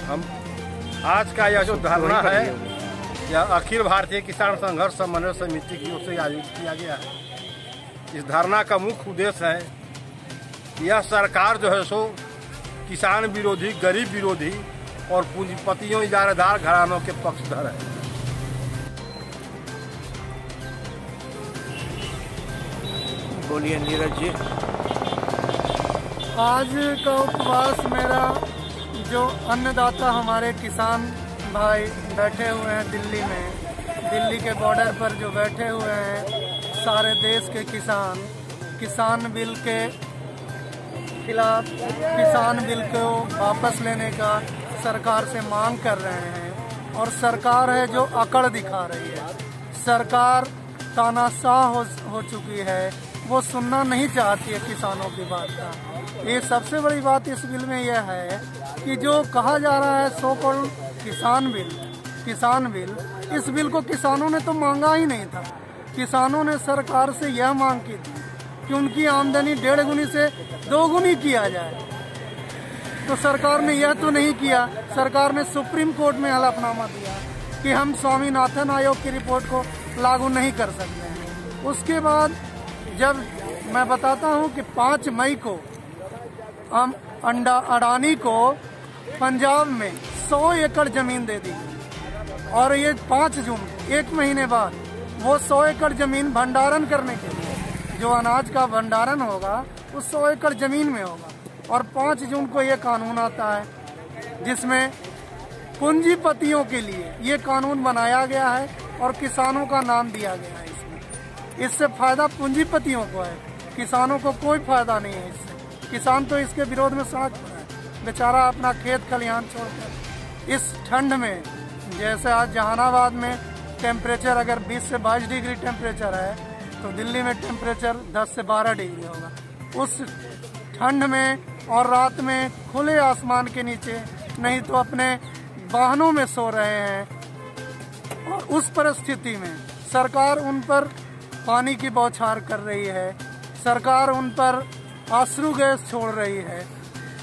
हम आज का यह जो धरना है यह अखिल भारतीय किसान संघर्ष समन्वय समिति की ओर से आयोजित किया गया है। इस धरना का मुख्य उद्देश्य है यह सरकार जो है सो किसान विरोधी, गरीब विरोधी और पूंजीपतियों, इजारादार घरानों के पक्षधर है। बोलिए नीरज जी। आज का उपवास मेरा जो अन्नदाता हमारे किसान भाई बैठे हुए हैं दिल्ली में, दिल्ली के बॉर्डर पर जो बैठे हुए हैं सारे देश के किसान बिल के खिलाफ, किसान बिल को वापस लेने का सरकार से मांग कर रहे हैं। और सरकार है जो अकड़ दिखा रही है। सरकार तानाशाह हो चुकी है, वो सुनना नहीं चाहती है किसानों की बात का। ये सबसे बड़ी बात इस बिल में यह है कि जो कहा जा रहा है सो कॉल्ड किसान बिल, इस बिल को किसानों ने तो मांगा ही नहीं था। किसानों ने सरकार से यह मांग की थी कि उनकी आमदनी 1.5 गुनी से 2 गुनी किया जाए। तो सरकार ने यह तो नहीं किया। सरकार ने सुप्रीम कोर्ट में हलफनामा दिया कि हम स्वामीनाथन आयोग की रिपोर्ट को लागू नहीं कर सकते हैं। उसके बाद जब मैं बताता हूं कि 5 मई को अडानी को पंजाब में 100 एकड़ जमीन दे दी और ये 5 जून, 1 महीने बाद वो 100 एकड़ जमीन भंडारण करने के लिए, जो अनाज का भंडारण होगा उस 100 एकड़ जमीन में होगा। और 5 जून को ये कानून आता है जिसमें पूंजीपतियों के लिए ये कानून बनाया गया है और किसानों का नाम दिया गया है। इससे फायदा पूंजीपतियों को है, किसानों को कोई फायदा नहीं है इससे। किसान तो इसके विरोध में सड़क पर है, बेचारा अपना खेत खलिहान छोड़कर इस ठंड में, जैसे आज जहानाबाद में टेम्परेचर अगर 20 से 22 डिग्री टेम्परेचर है तो दिल्ली में टेम्परेचर 10 से 12 डिग्री होगा। उस ठंड में और रात में खुले आसमान के नीचे, नहीं तो अपने वाहनों में सो रहे हैं। और उस परिस्थिति में सरकार उन पर पानी की बौछार कर रही है, सरकार उन पर आंसू गैस छोड़ रही है,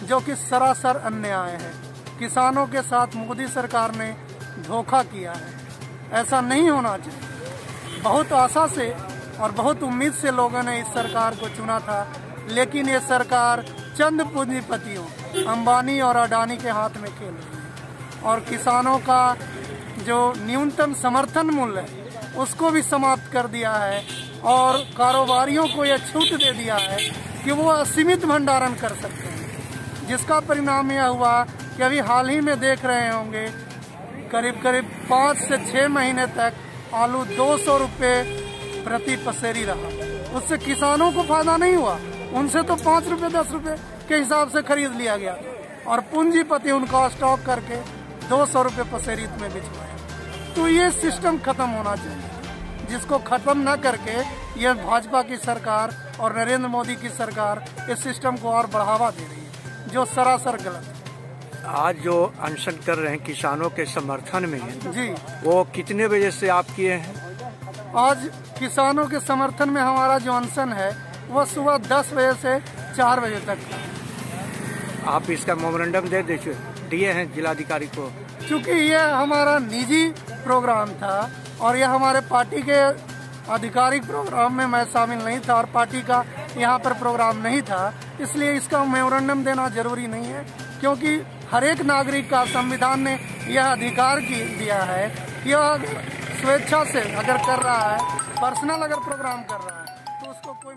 जो कि सरासर अन्याय है। किसानों के साथ मोदी सरकार ने धोखा किया है। ऐसा नहीं होना चाहिए। बहुत आशा से और बहुत उम्मीद से लोगों ने इस सरकार को चुना था, लेकिन ये सरकार चंद पूंजीपतियों, अंबानी और अडानी के हाथ में खेल रही है। और किसानों का जो न्यूनतम समर्थन मूल्य है उसको भी समाप्त कर दिया है और कारोबारियों को यह छूट दे दिया है कि वो असीमित भंडारण कर सकते हैं। जिसका परिणाम यह हुआ कि अभी हाल ही में देख रहे होंगे करीब 5 से 6 महीने तक आलू 200 रुपये प्रति पसेरी रहा। उससे किसानों को फायदा नहीं हुआ, उनसे तो 5 रुपये 10 रुपये के हिसाब से खरीद लिया गया और पूंजीपति उनका स्टॉक करके 200 रुपये पसेरी में बिचवाया। तो ये सिस्टम खत्म होना चाहिए, जिसको खत्म न करके ये भाजपा की सरकार और नरेंद्र मोदी की सरकार इस सिस्टम को और बढ़ावा दे रही है, जो सरासर गलत है। आज जो अनशन कर रहे हैं किसानों के समर्थन में जी, वो कितने बजे से आप किए हैं? आज किसानों के समर्थन में हमारा जो अनशन है वह सुबह 10 बजे से 4 बजे तक है। आप इसका मेमोरेंडम दिए हैं जिलाधिकारी को? चूँकि यह हमारा निजी प्रोग्राम था और यह हमारे पार्टी के आधिकारिक प्रोग्राम में मैं शामिल नहीं था और पार्टी का यहाँ पर प्रोग्राम नहीं था, इसलिए इसका मेमोरेंडम देना जरूरी नहीं है। क्योंकि हर एक नागरिक का संविधान ने यह अधिकार दिया है कि यह स्वेच्छा से अगर कर रहा है, पर्सनल अगर प्रोग्राम कर रहा है तो उसको कोई